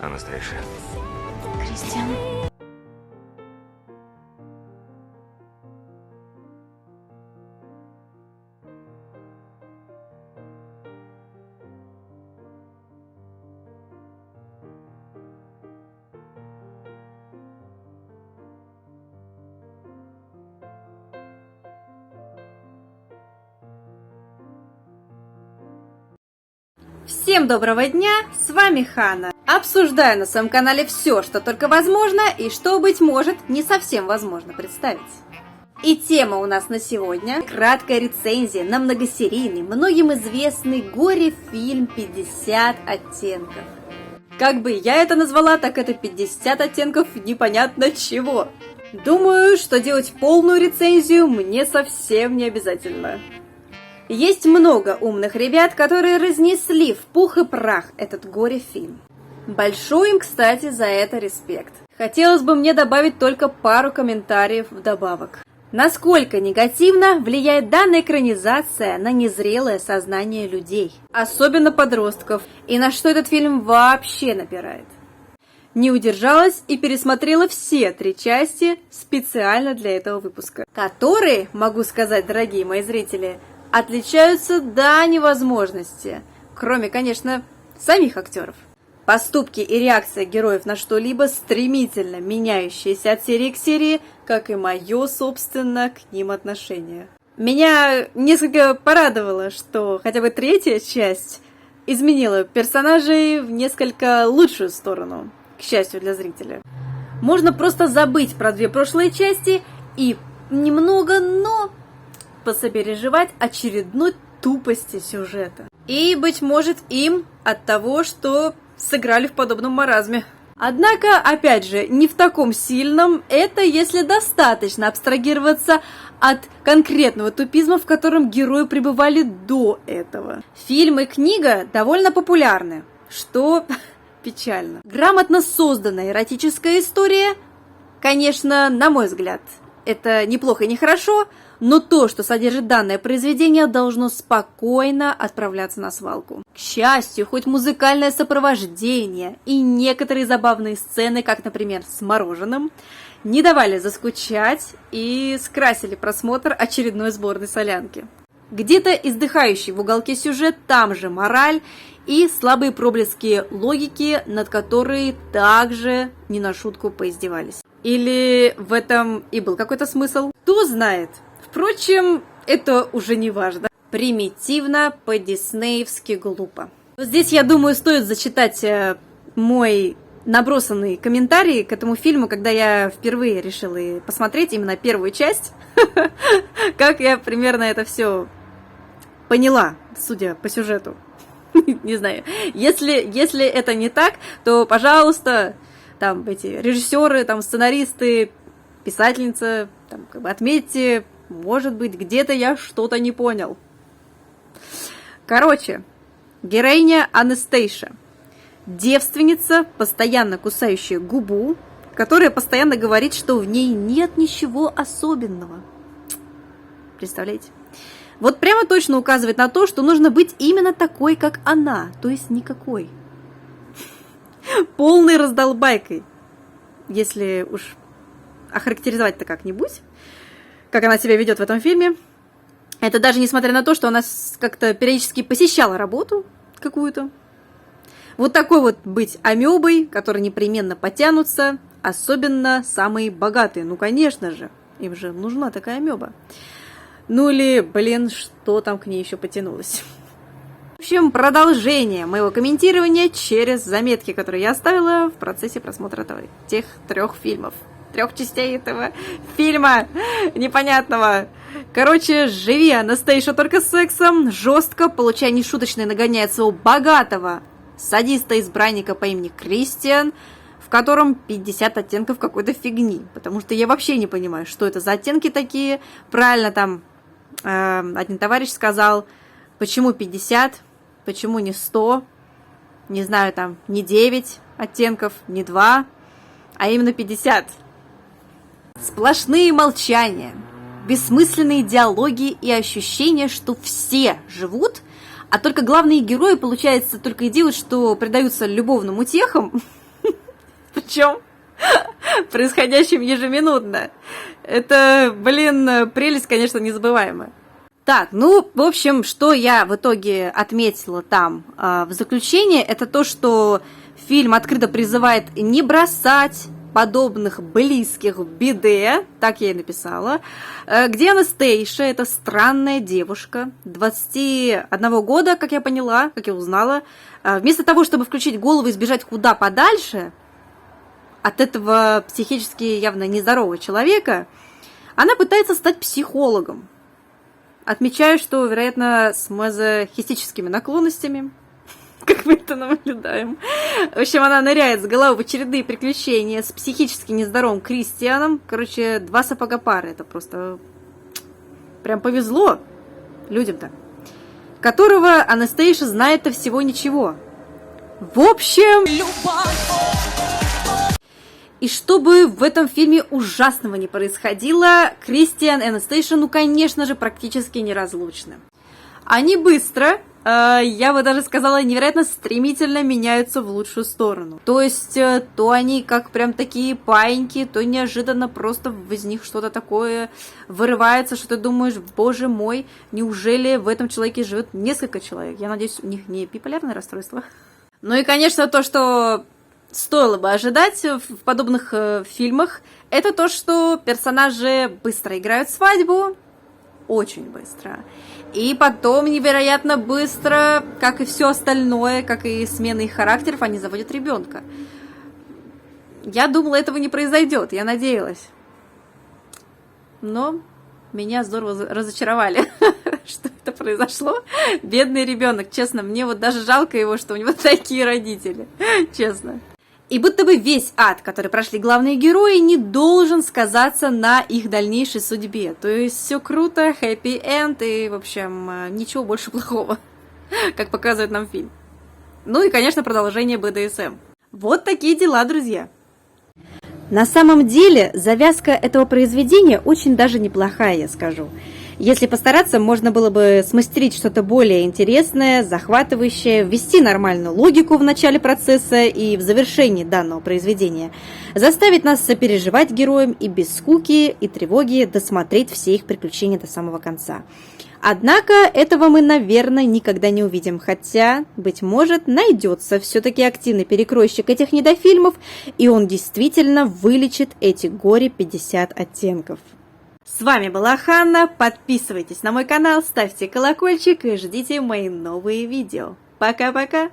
Анастейша. Кристиан. Всем доброго дня, с вами Ханна. Обсуждаю на своем канале все, что только возможно и что, быть может, не совсем возможно представить. И тема у нас на сегодня – краткая рецензия на многосерийный, многим известный горе-фильм «50 оттенков». Как бы я это назвала, так это 50 оттенков непонятно чего. Думаю, что делать полную рецензию мне совсем не обязательно. Есть много умных ребят, которые разнесли в пух и прах этот горе-фильм. Большой им, кстати, за это респект. Хотелось бы мне добавить только пару комментариев вдобавок. Насколько негативно влияет данная экранизация на незрелое сознание людей, особенно подростков, и на что этот фильм вообще напирает. Не удержалась и пересмотрела все 3 части специально для этого выпуска, которые, могу сказать, дорогие мои зрители, отличаются до невозможности, кроме, конечно, самих актеров. Поступки и реакция героев на что-либо стремительно меняющиеся от серии к серии, как и мое, собственно, к ним отношение. Меня несколько порадовало, что хотя бы 3-я часть изменила персонажей в несколько лучшую сторону, к счастью для зрителя. Можно просто забыть про 2 прошлые части и немного, но посопереживать очередной тупости сюжета. И, быть может, им от того, что сыграли в подобном маразме. Однако, опять же, не в таком сильном, это если достаточно абстрагироваться от конкретного тупизма, в котором герои пребывали до этого. Фильм и книга довольно популярны, что печально. Грамотно созданная эротическая история, конечно, на мой взгляд, это неплохо и не хорошо, но то, что содержит данное произведение, должно спокойно отправляться на свалку. К счастью, хоть музыкальное сопровождение и некоторые забавные сцены, как, например, с мороженым, не давали заскучать и скрасили просмотр очередной сборной солянки. Где-то издыхающий в уголке сюжет, там же мораль и слабые проблески логики, над которой также не на шутку поиздевались. Или в этом и был какой-то смысл? Кто знает. Впрочем, это уже не важно. Примитивно, по-диснеевски глупо. Здесь, я думаю, стоит зачитать мой набросанный комментарий к этому фильму, когда я впервые решила посмотреть именно 1-ю часть. Как я примерно это все поняла, судя по сюжету. Не знаю. Если это не так, то, пожалуйста, там эти режиссеры, там сценаристы, писательница, там, как бы отметьте, может быть, где-то я что-то не понял. Короче, героиня Анастейша. Девственница, постоянно кусающая губу, которая постоянно говорит, что в ней нет ничего особенного. Представляете? Вот прямо точно указывает на то, что нужно быть именно такой, как она, то есть никакой. Полной раздолбайкой, если уж охарактеризовать-то как-нибудь, как она себя ведет в этом фильме. Это даже несмотря на то, что она как-то периодически посещала работу какую-то. Вот такой вот быть амебой, которые непременно потянутся, особенно самые богатые. Ну, конечно же, им же нужна такая амеба. Ну или, блин, что там к ней еще потянулось. В общем, продолжение моего комментирования через заметки, которые я оставила в процессе просмотра тех 3 фильмов. 3 частей этого фильма непонятного. Короче, живи, Анастейша, только с сексом, жестко, получая нешуточное нагоняет своего богатого садиста-избранника по имени Кристиан, в котором 50 оттенков какой-то фигни. Потому что я вообще не понимаю, что это за оттенки такие. Правильно там один товарищ сказал, почему 50, почему не 100, не знаю, там, не 9 оттенков, не 2, а именно 50. Сплошные молчания, бессмысленные диалоги и ощущение, что все живут, а только главные герои, получается, только и делают, что предаются любовным утехам. причем происходящим ежеминутно. Это, прелесть, конечно, незабываемая. Так, ну, в общем, что я в итоге отметила там в заключение, это то, что фильм открыто призывает не бросать подобных близких в беде, так я и написала, где Анастейша, это странная девушка, 21 года, как я поняла, как я узнала, вместо того, чтобы включить голову и сбежать куда подальше от этого психически явно нездорового человека, она пытается стать психологом. Отмечаю, что, вероятно, с мазохистическими наклонностями, как мы это наблюдаем. В общем, она ныряет с головы в очередные приключения с психически нездоровым Кристианом. Короче, 2 сапога пары. Это просто прям повезло людям-то. Которого Анастейша знает-то всего ничего. В общем... И чтобы в этом фильме ужасного не происходило, Кристиан и Анастейша, ну, конечно же, практически неразлучны. Они быстро, я бы даже сказала, невероятно стремительно меняются в лучшую сторону. То есть, то они как прям такие паиньки, то неожиданно просто из них что-то такое вырывается, что ты думаешь, боже мой, неужели в этом человеке живет несколько человек? Я надеюсь, у них не биполярное расстройство. Ну и, конечно, то, что стоило бы ожидать в подобных фильмах, это то, что персонажи быстро играют свадьбу, очень быстро. И потом невероятно быстро, как и все остальное, как и смена их характеров, они заводят ребенка. Я думала, этого не произойдет, я надеялась. Но меня здорово разочаровали, что это произошло. Бедный ребенок, честно, мне вот даже жалко его, что у него такие родители, честно. И будто бы весь ад, который прошли главные герои, не должен сказаться на их дальнейшей судьбе. То есть все круто, хэппи-энд и, в общем, ничего больше плохого, как показывает нам фильм. Ну и, конечно, продолжение БДСМ. Вот такие дела, друзья. На самом деле, завязка этого произведения очень даже неплохая, я скажу. Если постараться, можно было бы смастерить что-то более интересное, захватывающее, ввести нормальную логику в начале процесса и в завершении данного произведения, заставить нас сопереживать героям и без скуки и тревоги досмотреть все их приключения до самого конца. Однако этого мы, наверное, никогда не увидим, хотя, быть может, найдется все-таки активный перекройщик этих недофильмов, и он действительно вылечит эти горе 50 оттенков. С вами была Ханна, подписывайтесь на мой канал, ставьте колокольчик и ждите мои новые видео. Пока-пока!